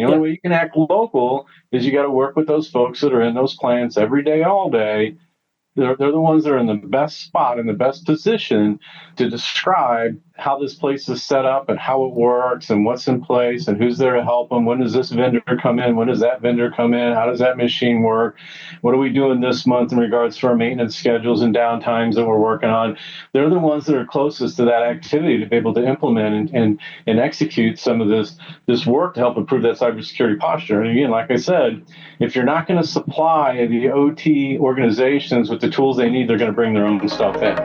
The only way you can act local is you got to work with those folks that are in those plants every day, all day. They're the ones that are in the best spot, in the best position to describe how this place is set up and how it works and what's in place and who's there to help them. When does this vendor come in? When does that vendor come in? How does that machine work? What are we doing this month in regards to our maintenance schedules and downtimes that we're working on? They're the ones that are closest to that activity to be able to implement and execute some of this work to help improve that cybersecurity posture. And again, like I said, if you're not going to supply the OT organizations with the tools they need, they're going to bring their own stuff in.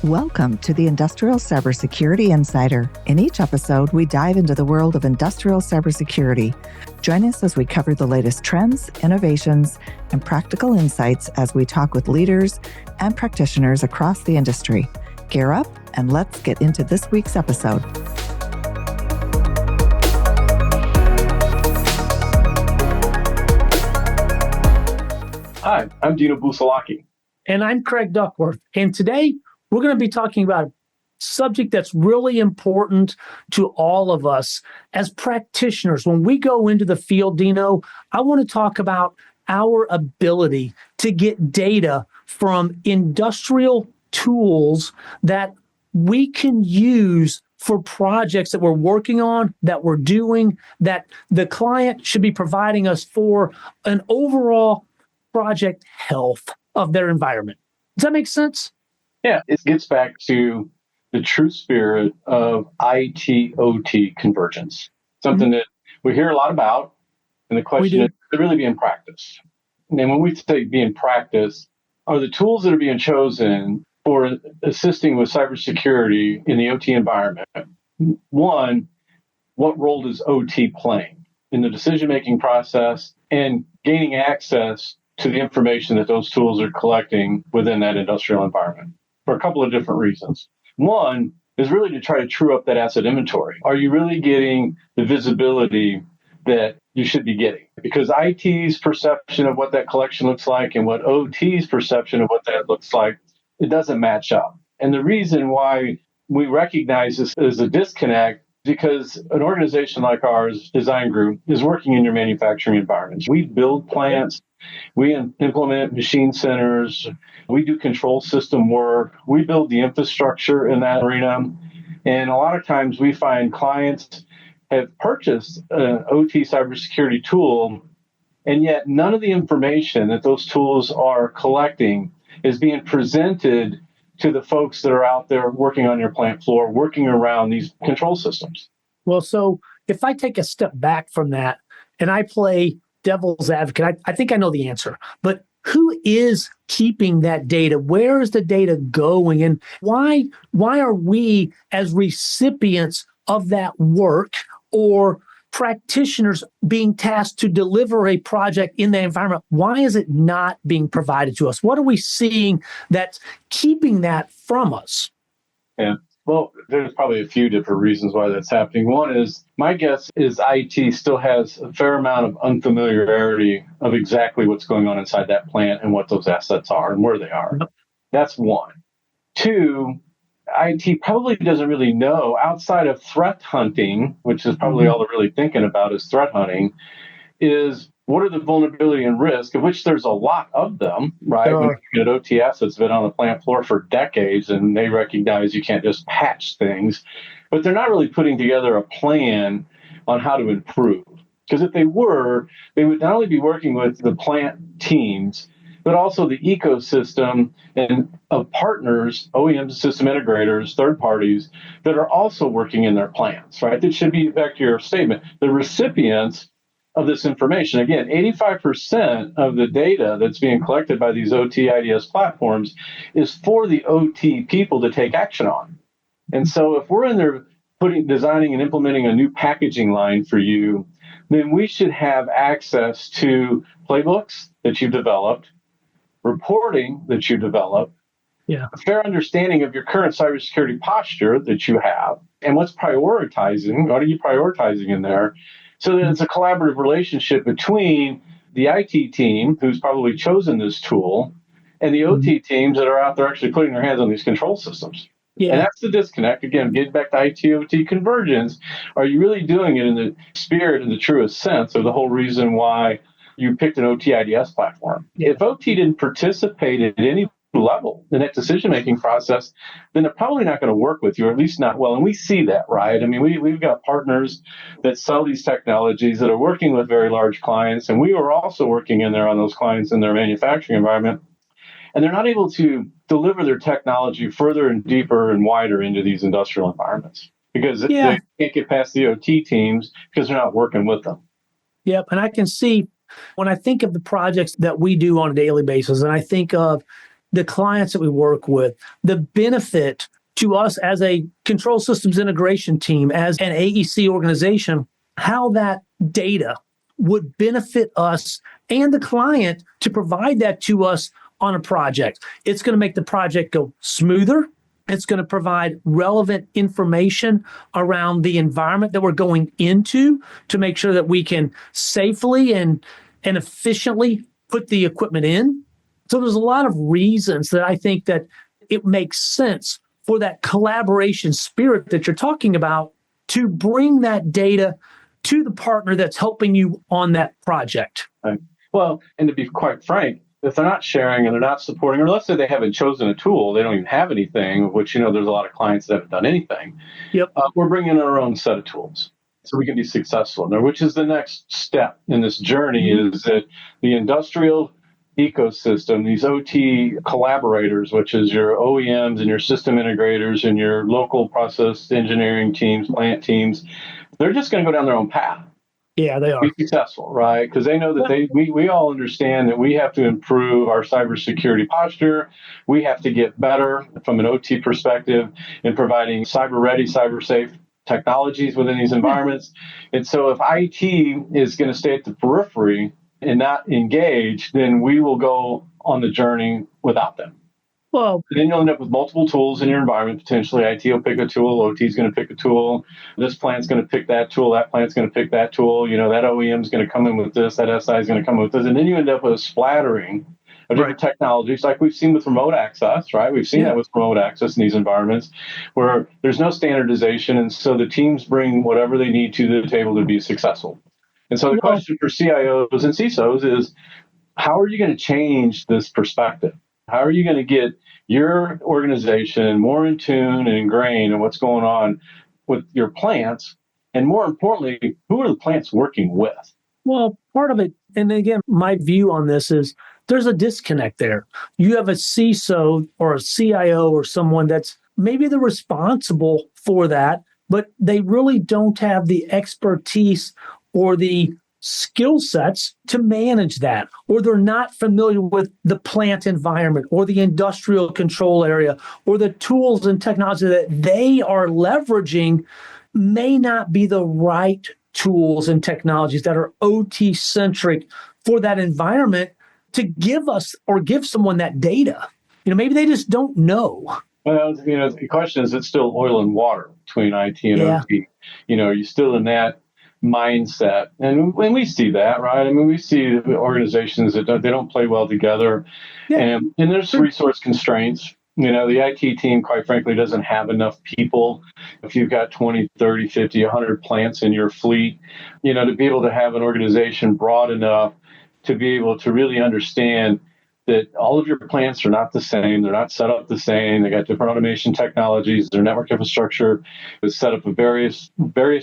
Welcome to the Industrial Cybersecurity Insider. In each episode, we dive into the world of industrial cybersecurity. Join us as we cover the latest trends, innovations, and practical insights as we talk with leaders and practitioners across the industry. Gear up and let's get into this week's episode. Hi, I'm Dino Busalachi. And I'm Craig Duckworth. And today we're going to be talking about a subject that's really important to all of us as practitioners. When we go into the field, Dino, I want to talk about our ability to get data from industrial tools that we can use for projects that we're working on, that we're doing, that the client should be providing us for an overall project health of their environment. Does that make sense? Yeah, it gets back to the true spirit of IT-OT convergence, something that we hear a lot about, and the question is, should it really be in practice? And then when we say be in practice, are the tools that are being chosen for assisting with cybersecurity in the OT environment? One, what role does OT playing in the decision-making process and gaining access to the information that those tools are collecting within that industrial environment? For a couple of different reasons. One is really to try to true up that asset inventory. Are you really getting the visibility that you should be getting? Because IT's perception of what that collection looks like and what OT's perception of what that looks like, it doesn't match up. And the reason why we recognize this as a disconnect, because an organization like ours, Design Group, is working in your manufacturing environments. We build plants, we implement machine centers, we do control system work, we build the infrastructure in that arena. And a lot of times we find clients have purchased an OT cybersecurity tool, and yet none of the information that those tools are collecting is being presented to the folks that are out there working on your plant floor, working around these control systems. Well, so if I take a step back from that and I play devil's advocate, I think I know the answer, but who is keeping that data? Where is the data going? And why are we as recipients of that work or practitioners being tasked to deliver a project in the environment? Why is it not being provided to us? What are we seeing that's keeping that from us? Yeah. Well, there's probably a few different reasons why that's happening. One is, my guess is IT still has a fair amount of unfamiliarity of exactly what's going on inside that plant and what those assets are and where they are. Yep. That's one. Two, IT probably doesn't really know, outside of threat hunting, which is probably all they're really thinking about is threat hunting, is what are the vulnerability and risk, of which there's a lot of them, right? When you get OT assets been on the plant floor for decades, and they recognize you can't just patch things, but they're not really putting together a plan on how to improve. Because if they were, they would not only be working with the plant teams, but also the ecosystem and of partners, OEMs, system integrators, third parties that are also working in their plants, right? That should be, back to your statement, the recipients of this information. Again, 85% of the data that's being collected by these OT IDS platforms is for the OT people to take action on. And so if we're in there designing and implementing a new packaging line for you, then we should have access to playbooks that you've developed, reporting that you develop, a fair understanding of your current cybersecurity posture that you have, and what are you prioritizing in there, so that it's a collaborative relationship between the IT team, who's probably chosen this tool, and the OT teams that are out there actually putting their hands on these control systems. And Yeah. that's the disconnect. Again, getting back to IT/OT convergence, are you really doing it in the spirit and the truest sense of the whole reason why you picked an OT IDS platform? Yeah. If OT didn't participate at any level in that decision-making process, then they're probably not going to work with you, or at least not well. And we see that, right? I mean, we've got partners that sell these technologies that are working with very large clients, and we were also working in there on those clients in their manufacturing environment. And they're not able to deliver their technology further and deeper and wider into these industrial environments because Yeah. they can't get past the OT teams because they're not working with them. Yep. And I can see when I think of the projects that we do on a daily basis, and I think of the clients that we work with, the benefit to us as a control systems integration team, as an AEC organization, how that data would benefit us and the client to provide that to us on a project. It's going to make the project go smoother. It's going to provide relevant information around the environment that we're going into to make sure that we can safely and efficiently put the equipment in. So there's a lot of reasons that I think that it makes sense for that collaboration spirit that you're talking about to bring that data to the partner that's helping you on that project. Right. Well, and to be quite frank, if they're not sharing and they're not supporting, or let's say they haven't chosen a tool, they don't even have anything, which, there's a lot of clients that haven't done anything. Yep. We're bringing in our own set of tools so we can be successful in there, which is the next step in this journey is that the industrial ecosystem, these OT collaborators, which is your OEMs and your system integrators and your local process engineering teams, plant teams, they're just going to go down their own path. Yeah, they are. Be successful, right? Because they know that we all understand that we have to improve our cybersecurity posture. We have to get better from an OT perspective in providing cyber ready, cyber safe technologies within these environments. And so if IT is going to stay at the periphery and not engage, then we will go on the journey without them. Well, then you'll end up with multiple tools in your environment. Potentially, IT will pick a tool, OT is going to pick a tool. This plant's going to pick that tool. That plant's going to pick that tool. That OEM is going to come in with this. That SI is going to come in with this, and then you end up with a splattering of different technologies, like we've seen with remote access. Right? We've seen that with remote access in these environments, where there's no standardization, and so the teams bring whatever they need to the table to be successful. And so the question for CIOs and CISOs is, how are you going to change this perspective? How are you going to get your organization more in tune and ingrained in what's going on with your plants? And more importantly, who are the plants working with? Well, part of it, and again, my view on this is there's a disconnect there. You have a CISO or a CIO or someone that's maybe they're responsible for that, but they really don't have the expertise or the skill sets to manage that, or they're not familiar with the plant environment or the industrial control area or the tools and technology that they are leveraging may not be the right tools and technologies that are OT centric for that environment to give us or give someone that data. Maybe they just don't know. Well, the question is, it's still oil and water between IT and OT. Are you still in that mindset? And when we see that, right? I mean, we see organizations that they don't play well together, and there's resource constraints. The IT team, quite frankly, doesn't have enough people. If you've got 20, 30, 50, 100 plants in your fleet, to be able to have an organization broad enough to be able to really understand that all of your plants are not the same. They're not set up the same. They got different automation technologies. Their network infrastructure is set up in various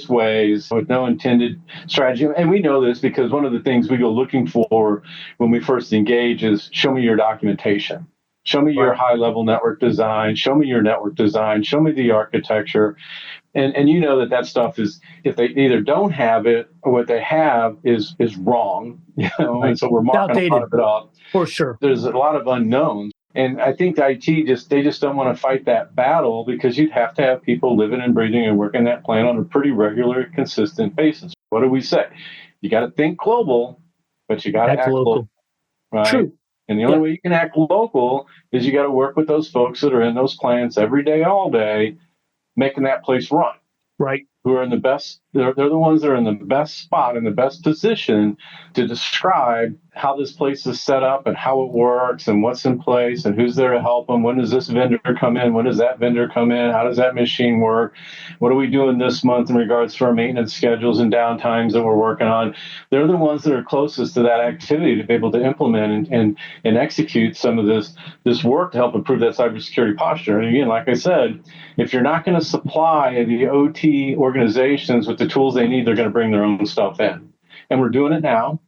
ways with no intended strategy. And we know this because one of the things we go looking for when we first engage is, show me your documentation. Show me your high-level network design. Show me your network design. Show me the architecture. And that stuff is, if they either don't have it or what they have is wrong, and so we're marking a lot of it up. For sure. There's a lot of unknowns. And I think IT they just don't want to fight that battle, because you'd have to have people living and breathing and working that plant on a pretty regular, consistent basis. What do we say? You got to think global, but you got to act local. Right? True. And the only way you can act local is you got to work with those folks that are in those plants every day, all day, making that place run. Right. who are in the best, they're the ones that are in the best spot, in the best position to describe how this place is set up and how it works and what's in place and who's there to help them. When does this vendor come in? When does that vendor come in? How does that machine work? What are we doing this month in regards to our maintenance schedules and downtimes that we're working on? They're the ones that are closest to that activity to be able to implement and execute some of this work to help improve that cybersecurity posture. And again, like I said, if you're not going to supply the OT organizations with the tools they need, they're going to bring their own stuff in. And we're doing it now,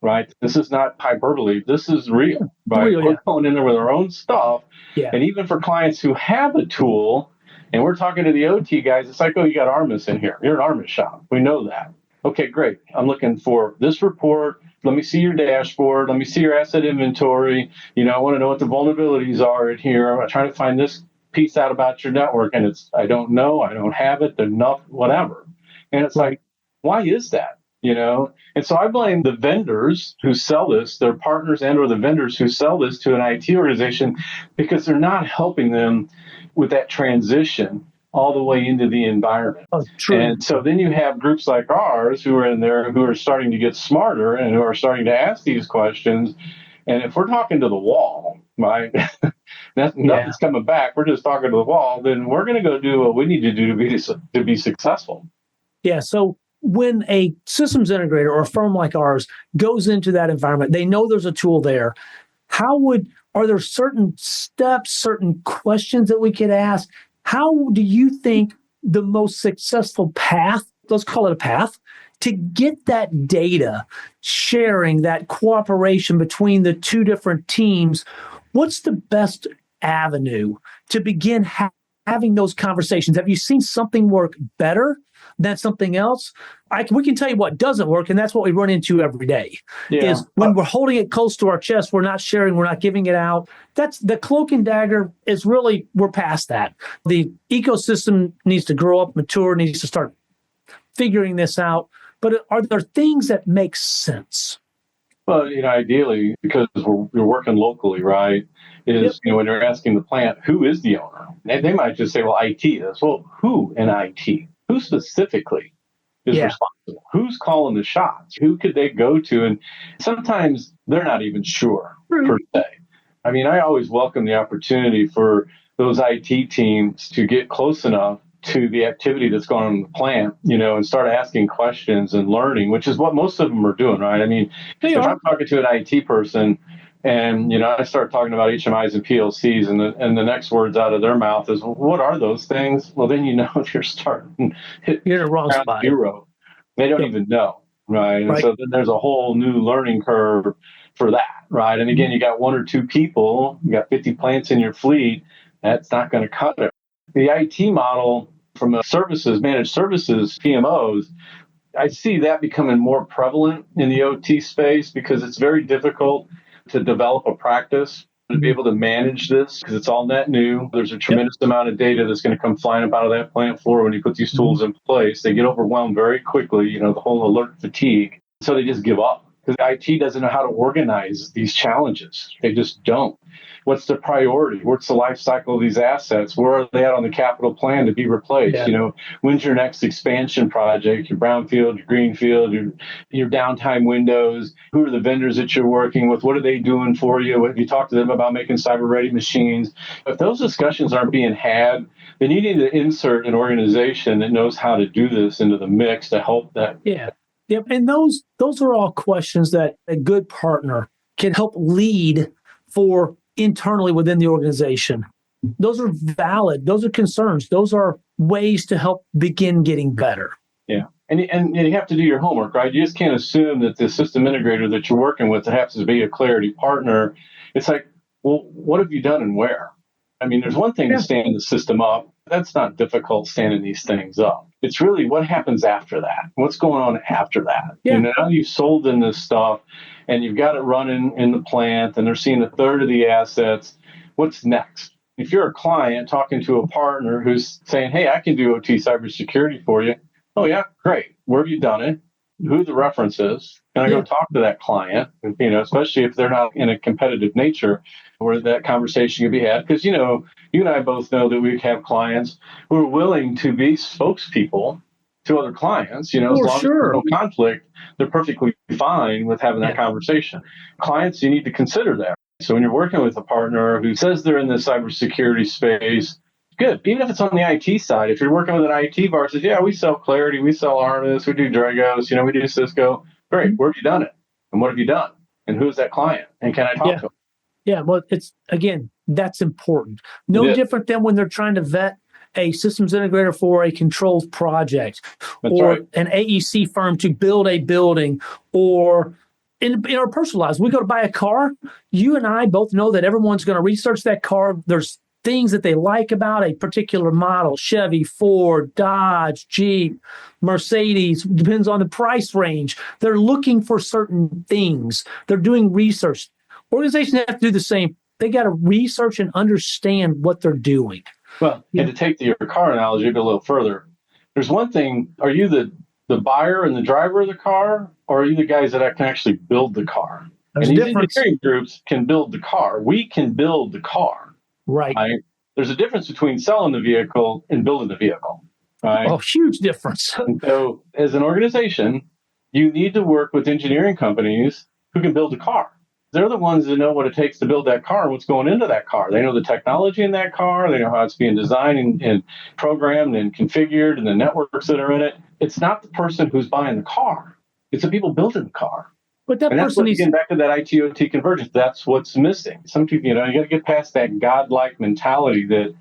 right? This is not hyperbole. This is real, right? Real, yeah. We're going in there with our own stuff. Yeah. And even for clients who have a tool, and we're talking to the OT guys, it's like, oh, you got Armis in here. You're an Armis shop. We know that. Okay, great. I'm looking for this report. Let me see your dashboard. Let me see your asset inventory. I want to know what the vulnerabilities are in here. I'm trying to find this piece out about your network, and I don't know. I don't have it. They're not, whatever. And it's like, why is that? And so I blame the vendors who sell this, their partners and or the vendors who sell this to an IT organization, because they're not helping them with that transition all the way into the environment. Oh, true. And so then you have groups like ours who are in there who are starting to get smarter and who are starting to ask these questions. And if we're talking to the wall, right, nothing's coming back, we're just talking to the wall, then we're going to go do what we need to do to be successful. Yeah. So when a systems integrator or a firm like ours goes into that environment, they know there's a tool there. Are there certain steps, certain questions that we could ask? How do you think the most successful path, let's call it a path, to get that data sharing, that cooperation between the two different teams? What's the best avenue to begin having those conversations? Have you seen something work better than something else? We can tell you what doesn't work, and that's what we run into every day. Is when we're holding it close to our chest, we're not sharing, we're not giving it out. That's the cloak and dagger is really, we're past that. The ecosystem needs to grow up, mature, needs to start figuring this out. But are there things that make sense? Well, ideally, because we're working locally, right, is, when you're asking the plant, who is the owner? And they might just say, well, IT is. Well, who in IT? Who specifically is responsible? Who's calling the shots? Who could they go to? And sometimes they're not even sure, per se. I mean, I always welcome the opportunity for those IT teams to get close enough to the activity that's going on in the plant, and start asking questions and learning, which is what most of them are doing, right? I mean, if I'm talking to an IT person and, I start talking about HMIs and PLCs and the next words out of their mouth is, well, what are those things? Well, then you're starting you're in the wrong spot. Zero. They don't even know, right? And so then there's a whole new learning curve for that, right? And again, you got one or two people, you got 50 plants in your fleet, that's not going to cut it. The IT model from a managed services, PMOs, I see that becoming more prevalent in the OT space because it's very difficult to develop a practice to be able to manage this because it's all net new. There's a tremendous amount of data that's going to come flying up out of that plant floor when you put these tools in place. They get overwhelmed very quickly, the whole alert fatigue. So they just give up because IT doesn't know how to organize these challenges. They just don't. What's the priority? What's the life cycle of these assets? Where are they at on the capital plan to be replaced? When's your next expansion project, your brownfield, your greenfield, your downtime windows? Who are the vendors that you're working with? What are they doing for you? Have you talked to them about making cyber-ready machines? If those discussions aren't being had, then you need to insert an organization that knows how to do this into the mix to help that. Yeah. Yep. And those are all questions that a good partner can help lead for internally within the organization. Those are valid. Those are concerns. Those are ways to help begin getting better. Yeah. And you have to do your homework, right? You just can't assume that the system integrator that you're working with happens to be a Clarity partner. It's like, well, what have you done and where? I mean, there's one thing to stand the system up. That's not difficult, standing these things up. It's really what happens after that. What's going on after that? Yeah. Now you've sold in this stuff and you've got it running in the plant and they're seeing a third of the assets. What's next? If you're a client talking to a partner who's saying, hey, I can do OT cybersecurity for you. Oh, yeah, great. Where have you done it? Who are the references? Can I go talk to that client? Especially if they're not in a competitive nature where that conversation can be had. Because, you and I both know that we have clients who are willing to be spokespeople to other clients. As For long as there's sure. no conflict, they're perfectly fine with having that Yeah. conversation. Clients, you need to consider that. So when you're working with a partner who says they're in the cybersecurity space, good. Even if it's on the IT side, if you're working with an IT VAR, says, yeah, we sell Clarity, we sell Armis, we do Dragos, we do Cisco. Great. Where have you done it? And what have you done? And who's that client? And can I talk to them? Yeah, well, that's important. No different than when they're trying to vet a systems integrator for a controls project, or an AEC firm to build a building, or in our personal lives, we go to buy a car. You and I both know that everyone's going to research that car. There's things that they like about a particular model: Chevy, Ford, Dodge, Jeep, Mercedes, depends on the price range. They're looking for certain things. They're doing research. Organizations have to do the same. They got to research and understand what they're doing. Well, and to take your car analogy a little further, there's one thing: are you the buyer and the driver of the car, or are you the guys that can actually build the car? There's and a these difference. engineering groups can build the car. We can build the car. Right. There's a difference between selling the vehicle and building the vehicle. Right. Oh, huge difference. And so as an organization, you need to work with engineering companies who can build a car. They're the ones that know what it takes to build that car, what's going into that car. They know the technology in that car. They know how it's being designed and programmed and configured and the networks that are in it. It's not the person who's buying the car. It's the people building the car. But that and that's person what, again, back to that IT/OT convergence. That's what's missing. Some people, you got to get past that godlike mentality that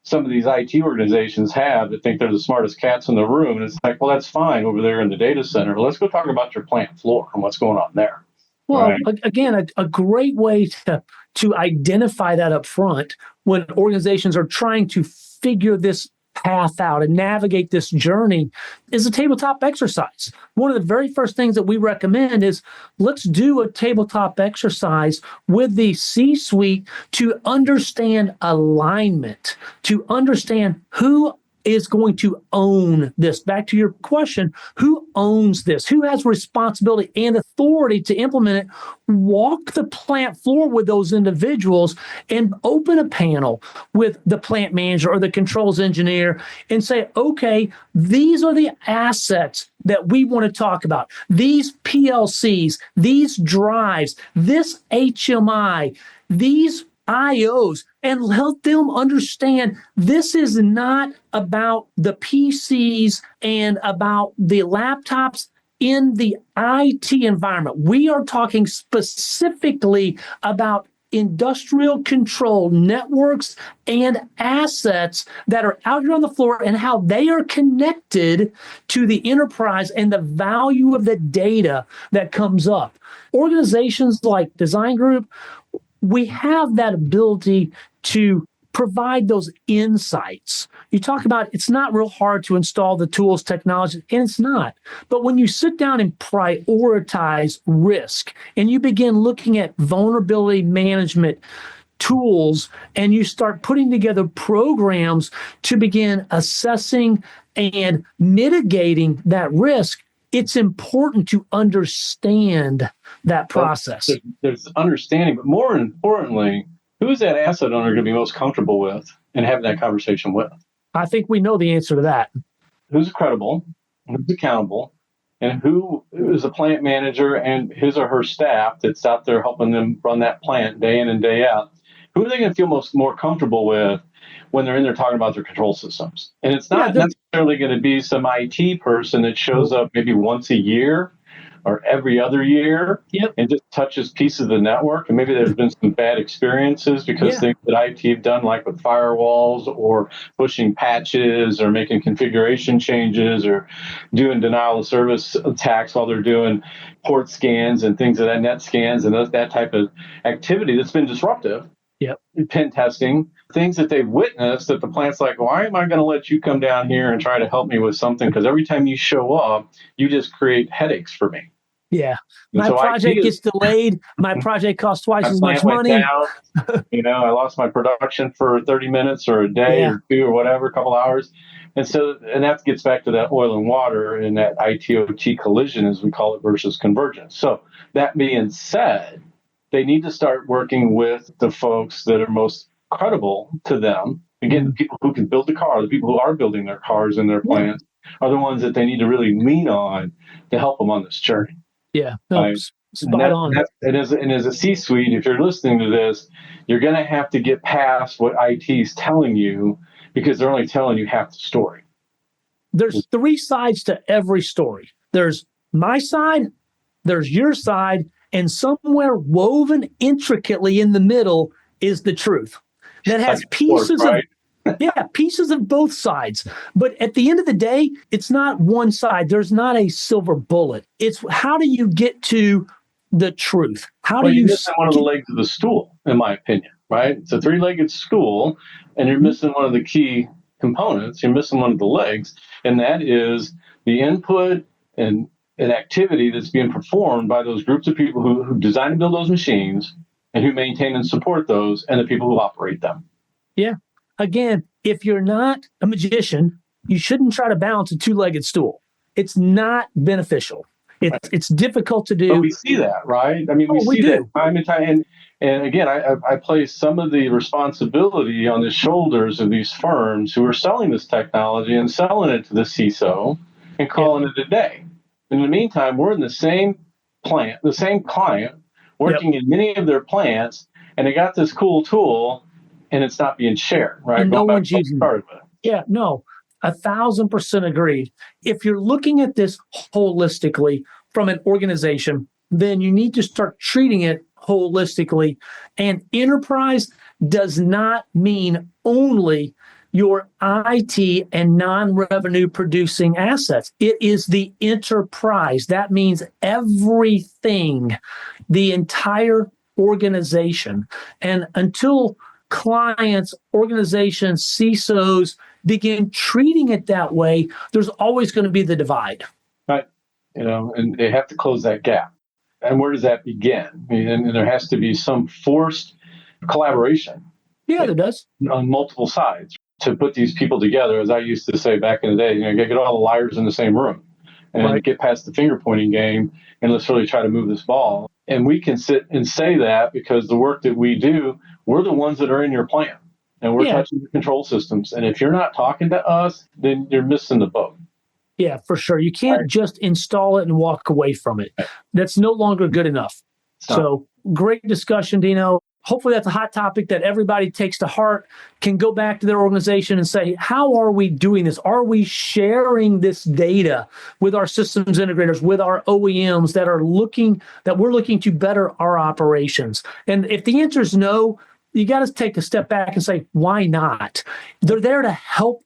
some of these IT organizations have that think they're the smartest cats in the room. And it's like, well, that's fine over there in the data center. But let's go talk about your plant floor and what's going on there. Well, again, a great way to identify that up front when organizations are trying to figure this path out and navigate this journey is a tabletop exercise. One of the very first things that we recommend is let's do a tabletop exercise with the C-suite to understand alignment, to understand who is going to own this. Back to your question, who owns this? Who has responsibility and authority to implement it? Walk the plant floor with those individuals and open a panel with the plant manager or the controls engineer and say, okay, these are the assets that we want to talk about. These PLCs, these drives, this HMI, these IOs, and help them understand this is not about the PCs and about the laptops in the IT environment. We are talking specifically about industrial control networks and assets that are out here on the floor and how they are connected to the enterprise and the value of the data that comes up. Organizations like Design Group, we have that ability to provide those insights. You talk about it's not real hard to install the tools, technology, and it's not. But when you sit down and prioritize risk and you begin looking at vulnerability management tools and you start putting together programs to begin assessing and mitigating that risk, it's important to understand that process. There's understanding, but more importantly, who's that asset owner going to be most comfortable with and having that conversation with? I think we know the answer to that. Who's credible, who's accountable, and who is a plant manager and his or her staff that's out there helping them run that plant day in and day out? Who are they going to feel more comfortable with when they're in there talking about their control systems? And it's not necessarily going to be some IT person that shows up maybe once a year or every other year and just touches pieces of the network. And maybe there's been some bad experiences because things that IT have done, like with firewalls or pushing patches or making configuration changes or doing denial of service attacks while they're doing port scans and things of that, net scans and that type of activity that's been disruptive. Pen testing, things that they've witnessed that the plant's like, why am I going to let you come down here and try to help me with something? Because every time you show up, you just create headaches for me. Yeah. My project gets delayed. My project costs twice as much money. I lost my production for 30 minutes or a day or two or whatever, a couple hours. And that gets back to that oil and water and that IT/OT collision, as we call it, versus convergence. So that being said, they need to start working with the folks that are most credible to them. Again, the people who can build the car, the people who are building their cars and their plants, are the ones that they need to really lean on to help them on this journey. Yeah, no, Right? spot on. And as a C-suite, if you're listening to this, you're going to have to get past what IT is telling you, because they're only telling you half the story. There's three sides to every story. There's my side, there's your side, and somewhere woven intricately in the middle is the truth that has Like pieces sport, right? pieces of both sides. But at the end of the day, it's not one side. There's not a silver bullet. It's how do you get to the truth? How do You're you missing one of the legs of the stool, in my opinion, right? It's a three-legged stool, and you're missing one of the key components. You're missing one of the legs, and that is the input and an activity that's being performed by those groups of people who design and build those machines and who maintain and support those, and the people who operate them. Yeah. Again, if you're not a magician, you shouldn't try to balance a two-legged stool. It's not beneficial. It's difficult to do. But we see that, right? I mean, we see that time and time. And again, I place some of the responsibility on the shoulders of these firms who are selling this technology and selling it to the CISO and calling it a day. In the meantime, we're in the same plant, the same client, working in many of their plants, and they got this cool tool, and it's not being shared, right? And no one's using it. Yeah, no, 1,000% agreed. If you're looking at this holistically from an organization, then you need to start treating it holistically. And enterprise does not mean only your IT and non-revenue producing assets. It is the enterprise. That means everything, the entire organization. And until clients, organizations, CISOs begin treating it that way, there's always going to be the divide. Right. And they have to close that gap. And where does that begin? And there has to be some forced collaboration. Yeah, there does. On multiple sides to put these people together. As I used to say back in the day, get all the liars in the same room and get past the finger pointing game, and let's really try to move this ball. And we can sit and say that because the work that we do, we're the ones that are in your plant and we're touching the control systems. And if you're not talking to us, then you're missing the boat. Yeah, for sure. You can't just install it and walk away from it. That's no longer good enough. So great discussion, Dino. Hopefully that's a hot topic that everybody takes to heart, can go back to their organization and say, how are we doing this? Are we sharing this data with our systems integrators, with our OEMs that we're looking to better our operations? And if the answer is no, you got to take a step back and say, why not? They're there to help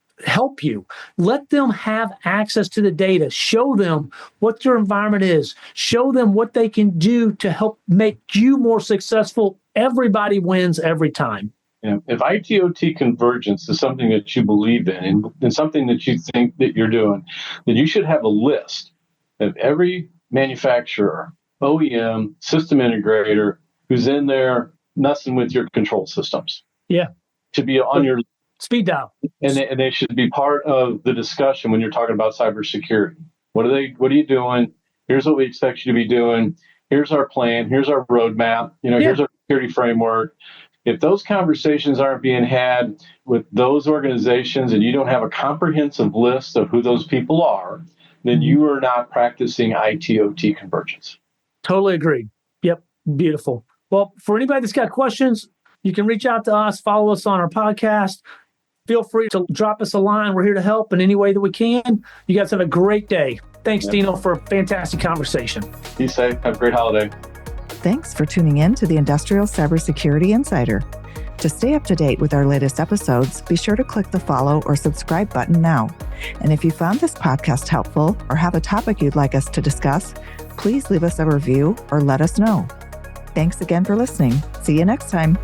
you. Let them have access to the data. Show them what your environment is. Show them what they can do to help make you more successful. Everybody wins every time. Yeah. If IT/OT convergence is something that you believe in and something that you think that you're doing, then you should have a list of every manufacturer, OEM, system integrator who's in there messing with your control systems. Yeah. To be on your speed dial. And they should be part of the discussion when you're talking about cybersecurity. What are you doing? Here's what we expect you to be doing. Here's our plan. Here's our roadmap. Here's our security framework. If those conversations aren't being had with those organizations and you don't have a comprehensive list of who those people are, then you are not practicing IT/OT convergence. Totally agreed. Yep. Beautiful. Well, for anybody that's got questions, you can reach out to us, follow us on our podcast. Feel free to drop us a line. We're here to help in any way that we can. You guys have a great day. Thanks, Dino, for a fantastic conversation. Be safe. Have a great holiday. Thanks for tuning in to the Industrial Cybersecurity Insider. To stay up to date with our latest episodes, be sure to click the follow or subscribe button now. And if you found this podcast helpful or have a topic you'd like us to discuss, please leave us a review or let us know. Thanks again for listening. See you next time.